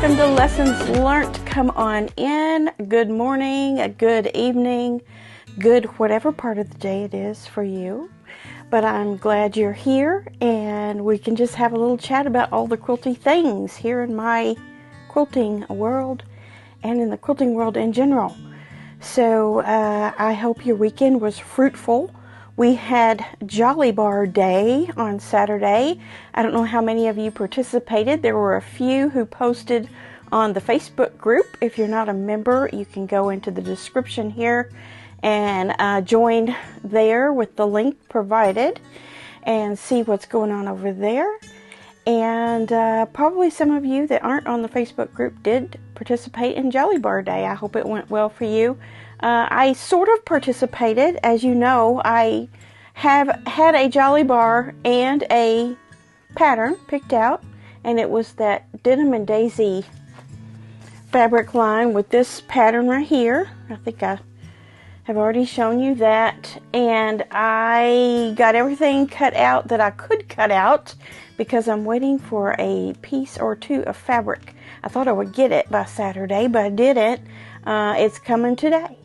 welcome to Lessons Learnt. Come on in. Good morning, good evening, good whatever part of the day it is for you. But I'm glad you're here and we can just have a little chat about all the quilty things here in my quilting world and in the quilting world in general. So I hope your weekend was fruitful. We had Jolly Bar Day on Saturday. I don't know how many of you participated. There were a few who posted on the Facebook group. If you're not a member, you can go into the description here and join there with the link provided and see what's going on over there. And probably some of you that aren't on the Facebook group did participate in Jolly Bar Day. I hope it went well for you. I sort of participated. As you know, I have had a Jolly Bar and a pattern picked out, and it was that Denim and Daisy fabric line with this pattern right here. I think I have already shown you that, and I got everything cut out that I could cut out because I'm waiting for a piece or two of fabric. I thought I would get it by Saturday, but I didn't. It's coming today.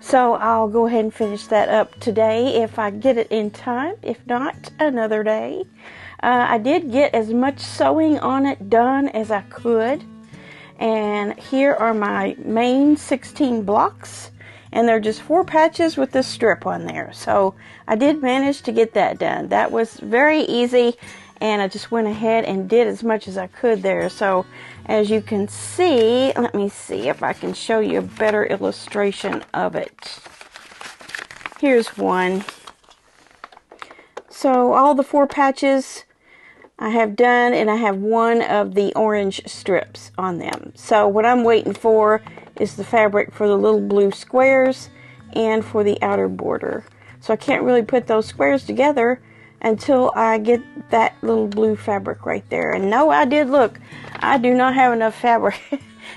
So I'll go ahead and finish that up today if I get it in time. If not, another day. I did get as much sewing on it done as I could. And here are my main 16 blocks. And they're just 4 patches with this strip on there. So I did manage to get that done. That was very easy. And I just went ahead and did as much as I could there. So as you can see, let me see if I can show you a better illustration of it. Here's one. So all the 4 patches I have done, and I have one of the orange strips on them. So what I'm waiting for is the fabric for the little blue squares and for the outer border. So I can't really put those squares together until I get that little blue fabric right there. And no, I did look. I do not have enough fabric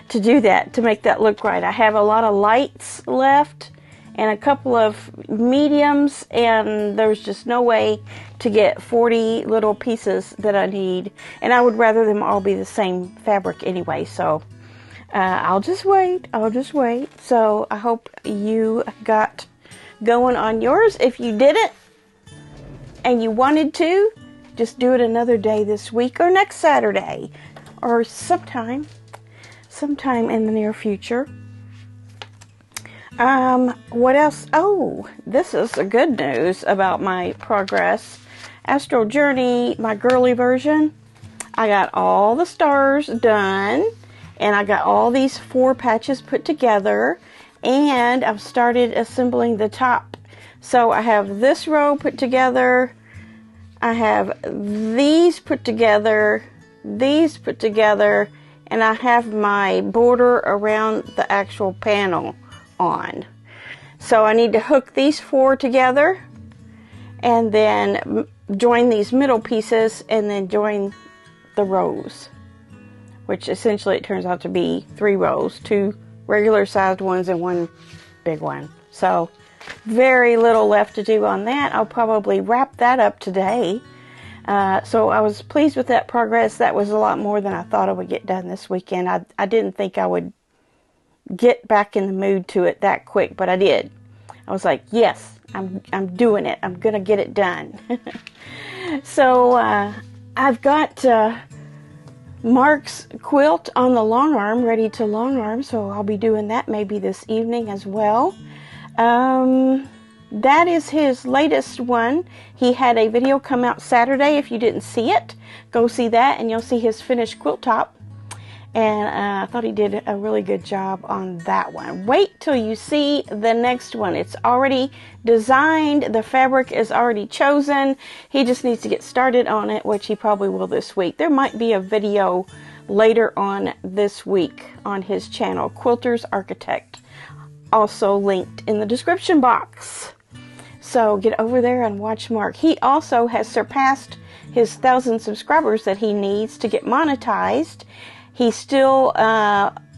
to do that, to make that look right. I have a lot of lights left and a couple of mediums, and there's just no way to get 40 little pieces that I need. And I would rather them all be the same fabric anyway, so I'll just wait. So I hope you got going on yours. If you didn't, and you wanted to, just do it another day this week or next Saturday or sometime in the near future. What else? Oh, this is the good news about my progress. ASTRO Journey, my girly version. I got all the stars done, and I got all these 4 patches put together, and I've started assembling the top. So I have this row put together, I have these put together, and I have my border around the actual panel on. So I need to hook these 4 together and then join these middle pieces and then join the rows, which essentially it turns out to be 3 rows, 2 regular sized ones and 1 big one. So very little left to do on that. I'll probably wrap that up today. So I was pleased with that progress. That was a lot more than I thought I would get done this weekend. I didn't think I would get back in the mood to it that quick, but I did. I was like, yes, I'm doing it. I'm gonna get it done. So I've got Mark's quilt on the long arm, ready to long arm, so I'll be doing that maybe this evening as well. That is his latest one. He had a video come out Saturday. If you didn't see it, go see that and you'll see his finished quilt top. And I thought he did a really good job on that one. Wait till you see the next one. It's already designed. The fabric is already chosen. He just needs to get started on it, which he probably will this week. There might be a video later on this week on his channel, Quilter's Architect, also linked in the description box. So get over there and watch Mark. He also has surpassed his 1,000 subscribers that he needs to get monetized. He's still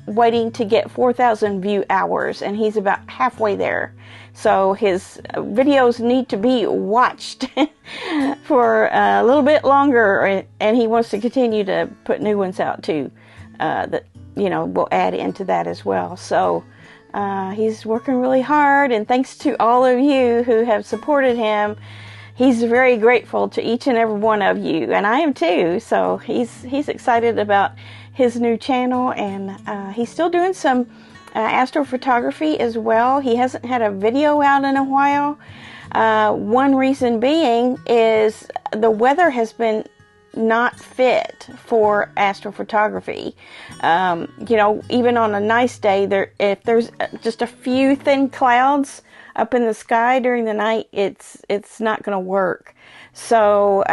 waiting to get 4,000 view hours, and he's about halfway there. So his videos need to be watched for a little bit longer, and he wants to continue to put new ones out too. That will add into that as well. So he's working really hard, and thanks to all of you who have supported him. He's very grateful to each and every one of you, and I am too. So he's excited about his new channel, and he's still doing some astrophotography as well. He hasn't had a video out in a while. One reason being is the weather has been not fit for astrophotography. Even on a nice day, if there's just a few thin clouds up in the sky during the night, it's not going to work. So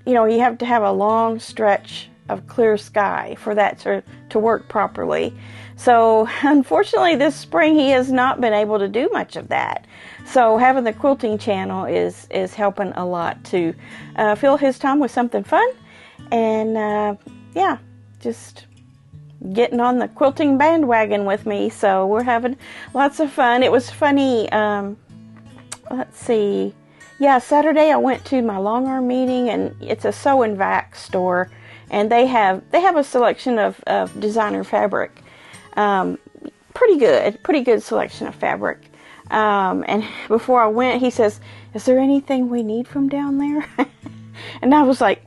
you have to have a long stretch of clear sky for that to work properly. So unfortunately this spring he has not been able to do much of that. So having the quilting channel is helping a lot to fill his time with something fun, and just getting on the quilting bandwagon with me. So we're having lots of fun. It was funny. Let's see. Yeah, Saturday I went to my Longarmer meeting, and it's a sew and vac store, and they have a selection of designer fabric. Pretty good selection of fabric. And before I went, he says, "Is there anything we need from down there?" And I was like,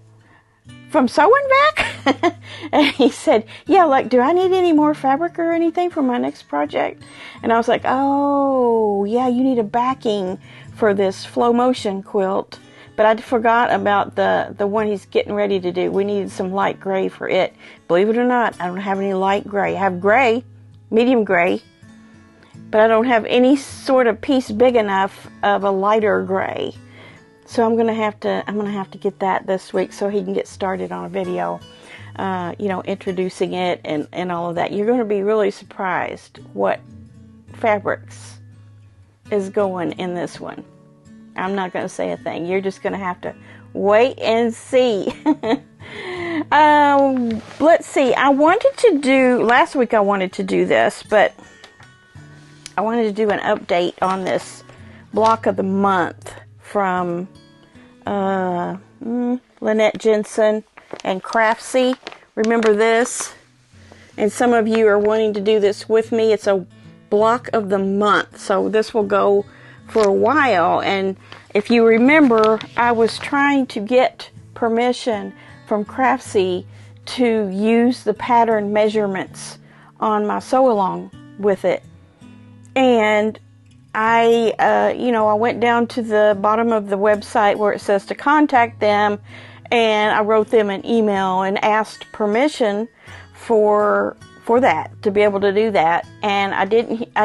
"From sewing vac?" And he said, "Yeah, like, do I need any more fabric or anything for my next project?" And I was like, "Oh, yeah, you need a backing for this flow motion quilt." But I forgot about the one he's getting ready to do. We needed some light gray for it. Believe it or not, I don't have any light gray. I have gray, medium gray, but I don't have any sort of piece big enough of a lighter gray. So I'm gonna have to get that this week so he can get started on a video, introducing it and all of that. You're gonna be really surprised what fabrics is going in this one. I'm not gonna say a thing. You're just gonna have to wait and see. Let's see. Last week I wanted to do this, but I wanted to do an update on this block of the month from Lynette Jensen and Craftsy. Remember this? And some of you are wanting to do this with me. It's a block of the month, so this will go for a while. And if you remember, I was trying to get permission from Craftsy to use the pattern measurements on my sew along with it. And I went down to the bottom of the website where it says to contact them, and I wrote them an email and asked permission for that, to be able to do that. And I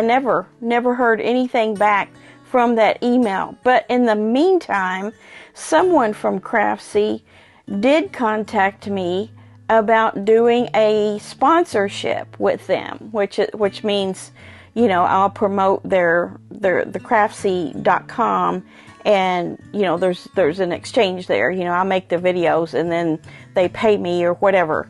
never heard anything back from that email. But in the meantime, someone from Craftsy did contact me about doing a sponsorship with them, which means, I'll promote the craftsy.com, and there's an exchange there. I make the videos and then they pay me or whatever.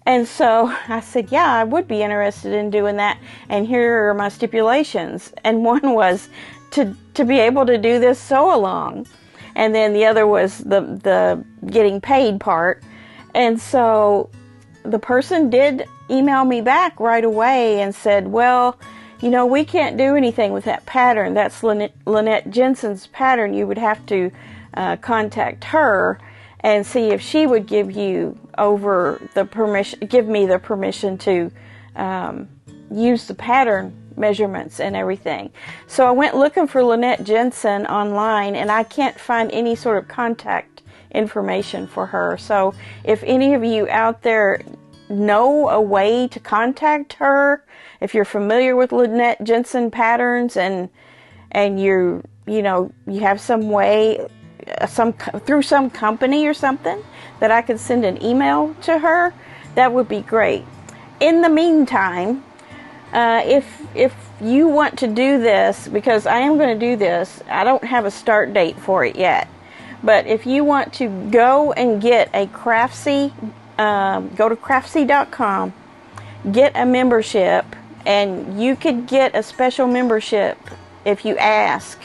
And so I said, yeah, I would be interested in doing that, and here are my stipulations. And one was to be able to do this sew along, and then the other was the getting paid part. And so the person did email me back right away and said, well, we can't do anything with that pattern. That's Lynette Jensen's pattern. You would have to contact her and see if she would give me the permission to use the pattern measurements and everything. So I went looking for Lynette Jensen online, and I can't find any sort of contact information for her. So if any of you out there know a way to contact her, if you're familiar with Lynette Jensen patterns and you have some way, through some company or something, that I could send an email to her, that would be great. In the meantime, if you want to do this, because I am going to do this, I don't have a start date for it yet, but if you want to go and get a Craftsy, go to craftsy.com, get a membership, and you could get a special membership if you ask.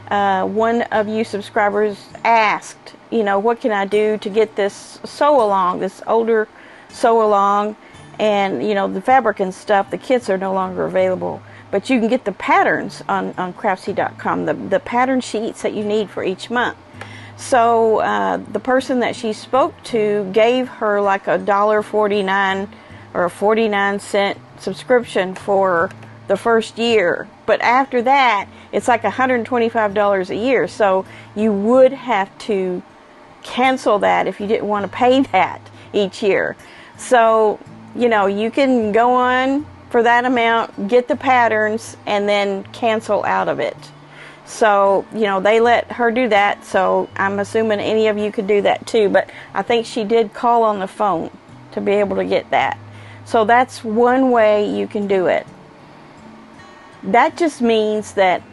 One of you subscribers asked, what can I do to get this sew along, this older sew along, And, you know, the fabric and stuff, the kits are no longer available. But you can get the patterns on Craftsy.com, the pattern sheets that you need for each month. So the person that she spoke to gave her like $1.49 or a 49-cent subscription for the first year. But after that, it's like $125 a year. So you would have to cancel that if you didn't want to pay that each year. So, you know, you can go on for that amount, get the patterns, and then cancel out of it. So, you know, they let her do that, so I'm assuming any of you could do that too. But I think she did call on the phone to be able to get that. So that's one way you can do it. That just means that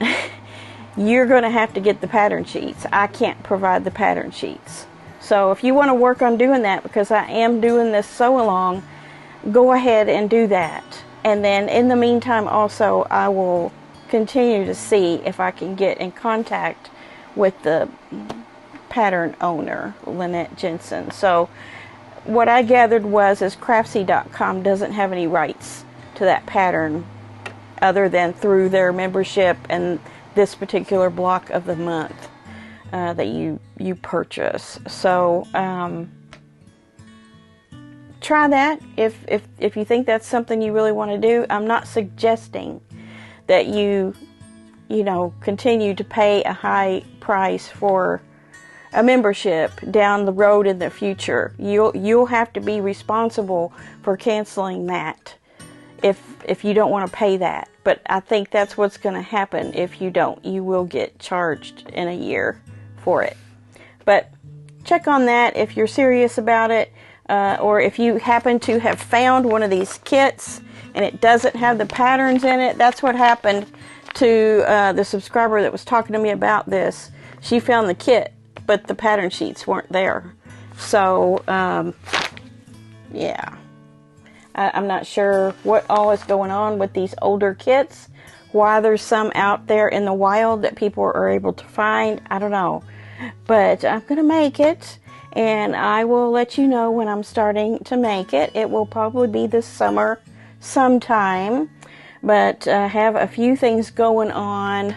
you're going to have to get the pattern sheets. I can't provide the pattern sheets. So if you want to work on doing that, because I am doing this sew along, go ahead and do that. And then in the meantime also, I will continue to see if I can get in contact with the pattern owner, Lynette Jensen. So what I gathered was Craftsy.com doesn't have any rights to that pattern other than through their membership and this particular block of the month that you purchase. So try that if you think that's something you really want to do. I'm not suggesting that you know, continue to pay a high price for a membership down the road in the future. You'll have to be responsible for canceling that if you don't want to pay that. But I think that's what's going to happen if you don't. You will get charged in a year for it. But check on that if you're serious about it, or if you happen to have found one of these kits and it doesn't have the patterns in it. That's what happened to the subscriber that was talking to me about this. She found the kit, but the pattern sheets weren't there. So, yeah. I'm not sure what all is going on with these older kits. Why there's some out there in the wild that people are able to find, I don't know. But I'm going to make it, and I will let you know when I'm starting to make it. It will probably be this summer sometime. But I have a few things going on.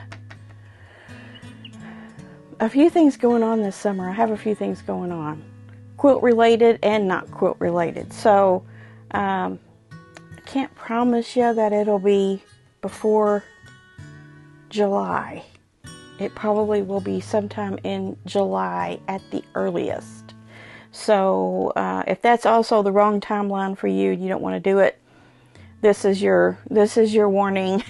This summer. I have a few things going on. Quilt related and not quilt related. So, I can't promise you that it'll be before July. It probably will be sometime in July at the earliest. So, if that's also the wrong timeline for you, you don't want to do it, this is your warning.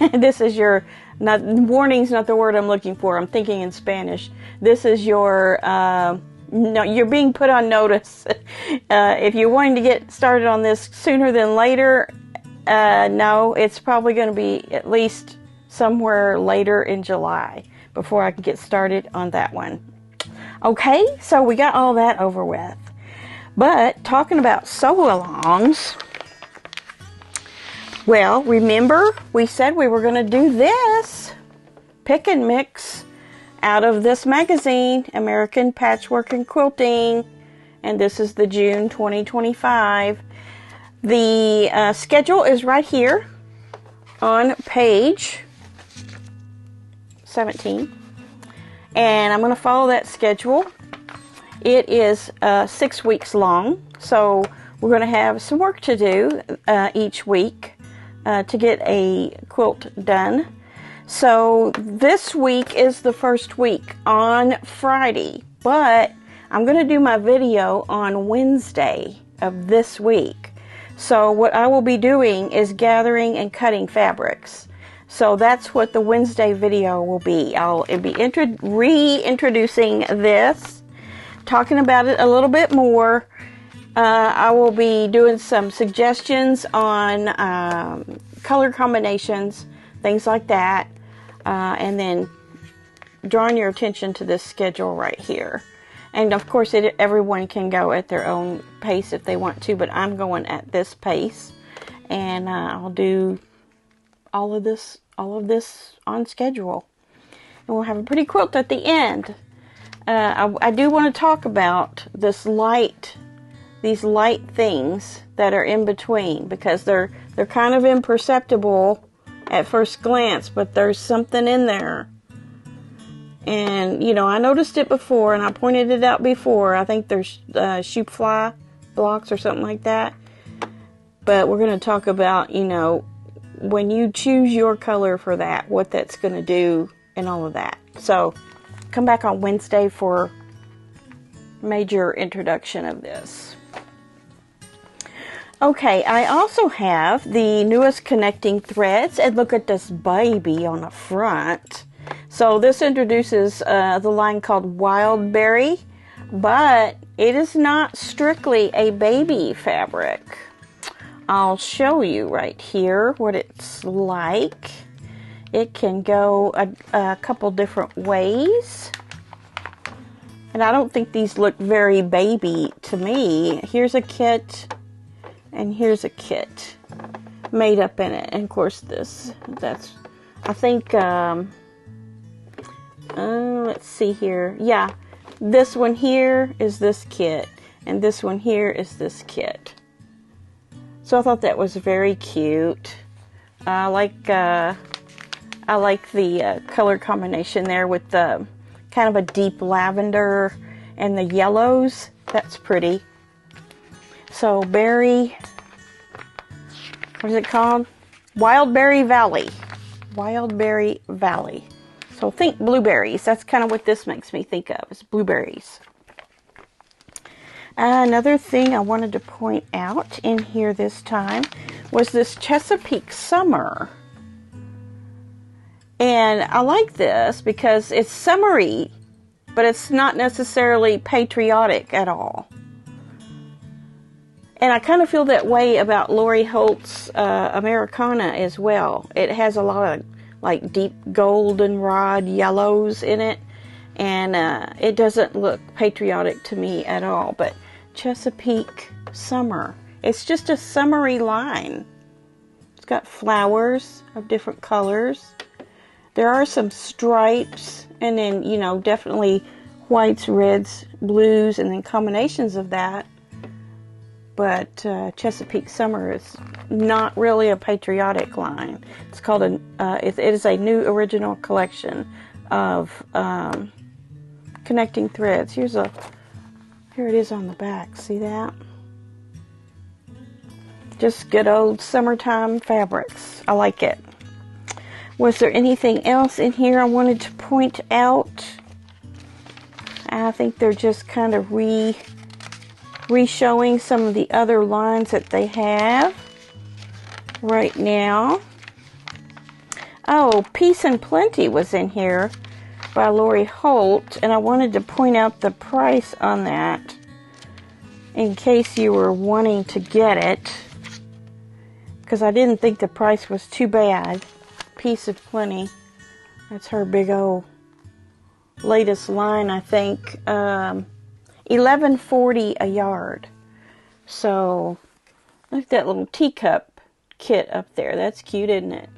Warning's not the word I'm looking for. I'm thinking in Spanish. This is your, no, you're being put on notice. If you're wanting to get started on this sooner than later, no, it's probably going to be at least somewhere later in July before I can get started on that one. Okay, so we got all that over with. But talking about sew-alongs, well, remember we said we were going to do this pick and mix out of this magazine, American Patchwork and Quilting, and this is the June 2025. The schedule is right here on page 17, and I'm going to follow that schedule. It is 6 weeks long, so we're going to have some work to do each week to get a quilt done. So this week is the first week on Friday, but I'm going to do my video on Wednesday of this week. So what I will be doing is gathering and cutting fabrics. So that's what the Wednesday video will be. I'll be reintroducing this, talking about it a little bit more. I will be doing some suggestions on color combinations, things like that, and then drawing your attention to this schedule right here. And of course, everyone can go at their own pace if they want to, but I'm going at this pace, and I'll do all of this on schedule, and we'll have a pretty quilt at the end. I do want to talk about this light these light things that are in between, because they're kind of imperceptible at first glance, but there's something in there. And, you know, I noticed it before, and I pointed it out before. I think there's shoe fly blocks or something like that. But we're going to talk about, you know, when you choose your color for that, what that's going to do and all of that. So, come back on Wednesday for major introduction of this. Okay, I also have the newest connecting threads, and look at this baby on the front. So this introduces the line called Wildberry, but it is not strictly a baby fabric. I'll show you right here what it's like. It can go a couple different ways. And I don't think these look very baby to me. Here's a kit, and here's a kit made up in it. And of course that's, I think, let's see here. Yeah, this one here is this kit, and this one here is this kit. So I thought that was very cute. I like the color combination there with the kind of a deep lavender and the yellows. That's pretty. So berry, what is it called? Wildberry Valley. Wildberry Valley. So think blueberries. That's kind of what this makes me think of, is blueberries. Another thing I wanted to point out in here this time was this Chesapeake Summer. And I like this because it's summery, but it's not necessarily patriotic at all. And I kind of feel that way about Lori Holt's Americana as well. It has a lot of like deep goldenrod yellows in it, and it doesn't look patriotic to me at all. But Chesapeake Summer, it's just a summery line. It's got flowers of different colors. There are some stripes, and then, you know, definitely whites, reds, blues, and then combinations of that. But Chesapeake Summer is not really a patriotic line. It's called it is a new original collection of connecting threads. Here it is on the back. See that? Just good old summertime fabrics. I like it. Was there anything else in here I wanted to point out? I think they're just kind of re-showing some of the other lines that they have right now. Oh, Peace and Plenty was in here by Lori Holt, and I wanted to point out the price on that in case you were wanting to get it, because I didn't think the price was too bad. Peace and Plenty, that's her big old latest line, I think. $11.40 a yard. So look at that little teacup kit up there. That's cute, isn't it?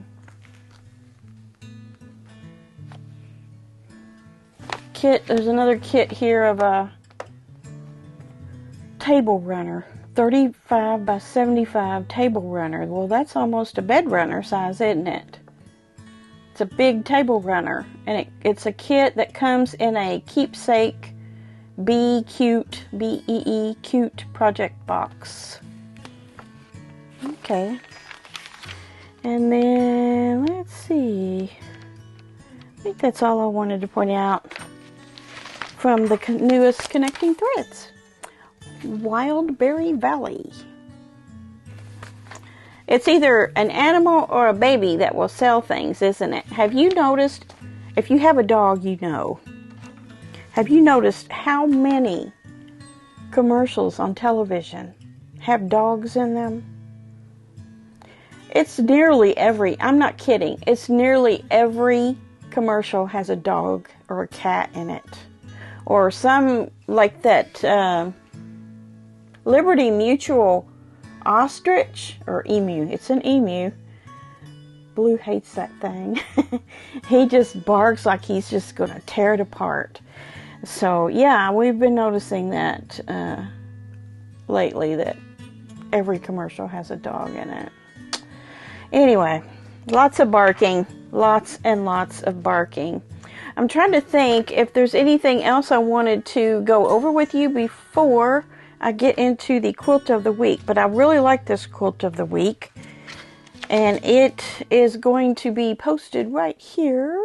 Kit. There's another kit here of a table runner. 35 by 75 table runner. Well, that's almost a bed runner size, isn't it? It's a big table runner, and it's a kit that comes in a keepsake Be Cute, B-E-E, cute project box. Okay. And then, let's see. I think that's all I wanted to point out from the newest connecting threads. Wildberry Valley. It's either an animal or a baby that will sell things, isn't it? Have you noticed, if you have a dog, you know. Have you noticed how many commercials on television have dogs in them? It's nearly every, I'm not kidding, it's nearly every commercial has a dog or a cat in it. Or some, like that Liberty Mutual ostrich, or emu, it's an emu. Blue hates that thing. He just barks like he's just going to tear it apart. So, yeah, we've been noticing that lately that every commercial has a dog in it. Anyway, lots of barking. Lots and lots of barking. I'm trying to think if there's anything else I wanted to go over with you before I get into the quilt of the week. But I really like this quilt of the week. And it is going to be posted right here.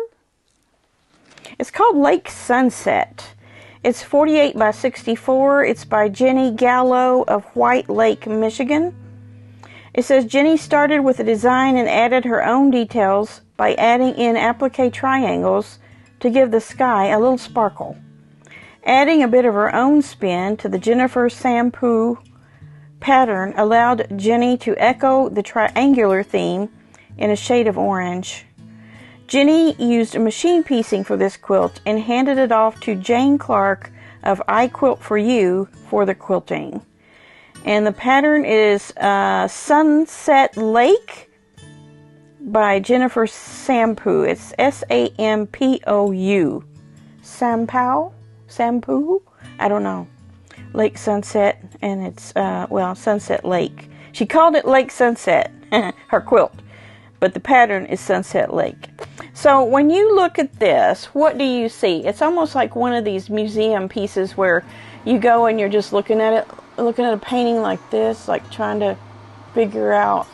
It's called Lake Sunset. It's 48 by 64. It's by Jenny Gallo of White Lake, Michigan. It says Jenny started with the design and added her own details by adding in applique triangles to give the sky a little sparkle. Adding a bit of her own spin to the Jennifer Shampoo pattern allowed Jenny to echo the triangular theme in a shade of orange. Jenny used machine piecing for this quilt and handed it off to Jane Clark of I Quilt For You for the quilting. And the pattern is Sunset Lake by Jennifer Shampoo. It's S-A-M-P-O-U. Shampoo? I don't know. Lake Sunset, and it's, Sunset Lake. She called it Lake Sunset, her quilt, but the pattern is Sunset Lake. So when you look at this, what do you see? It's almost like one of these museum pieces where you go and you're just looking at it, looking at a painting like this, like trying to figure out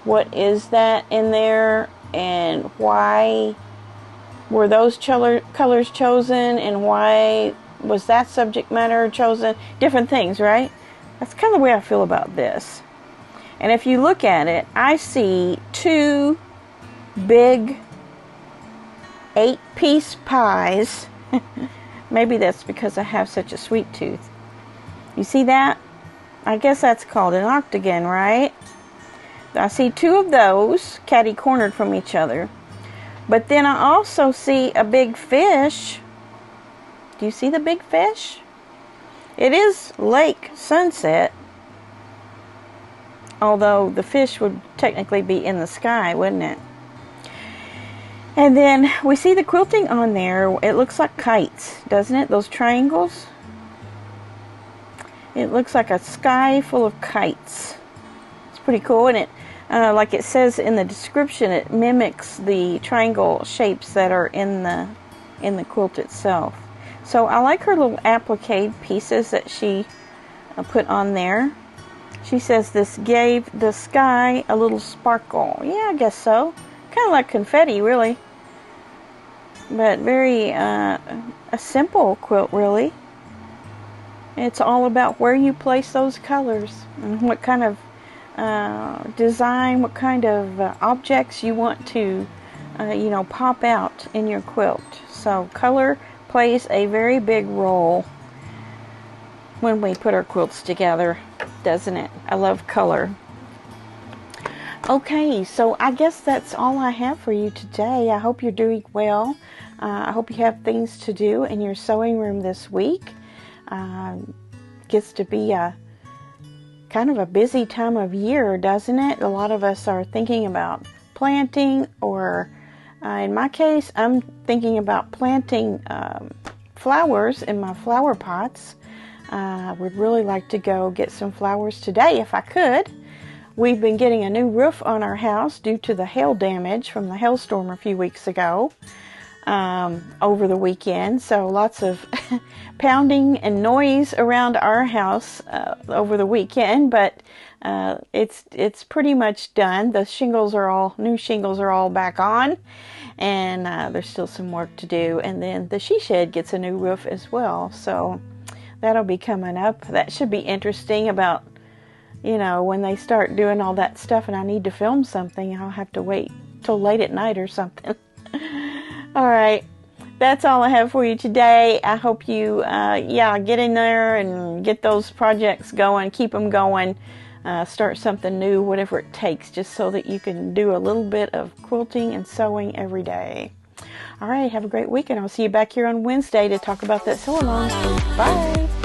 what is that in there and why were those colors chosen and why was that subject matter chosen? Different things, right? That's kind of the way I feel about this. And if you look at it, I see two big 8-piece pies. Maybe that's because I have such a sweet tooth. You see that? I guess that's called an octagon, right? I see two of those catty-cornered from each other. But then I also see a big fish. Do you see the big fish? It is Lake Sunset. Although the fish would technically be in the sky, wouldn't it? And then we see the quilting on there. It looks like kites, doesn't it? Those triangles. It looks like a sky full of kites. It's pretty cool, and it, like it says in the description, it mimics the triangle shapes that are in the quilt itself. So I like her little applique pieces that she put on there. She says this gave the sky a little sparkle. Yeah, I guess so. Kind of like confetti, really. But very a simple quilt, really. It's all about where you place those colors and what kind of design, what kind of objects you want to, pop out in your quilt. So color plays a very big role when we put our quilts together, doesn't it? I love color. Okay, so I guess that's all I have for you today. I hope you're doing well. I hope you have things to do in your sewing room this week. Gets to be a kind of a busy time of year, doesn't it? A lot of us are thinking about planting, or in my case, I'm thinking about planting flowers in my flower pots. Would really like to go get some flowers today if I could. We've been getting a new roof on our house due to the hail damage from the hailstorm a few weeks ago over the weekend. So lots of pounding and noise around our house over the weekend, but it's pretty much done. The new shingles are all back on, and there's still some work to do. And then the she shed gets a new roof as well. So that'll be coming up. That should be interesting about, when they start doing all that stuff and I need to film something, I'll have to wait till late at night or something. All right. That's all I have for you today. I hope you, get in there and get those projects going, keep them going, start something new, whatever it takes, just so that you can do a little bit of quilting and sewing every day. All right. Have a great weekend. I'll see you back here on Wednesday to talk about that sew-along. Bye.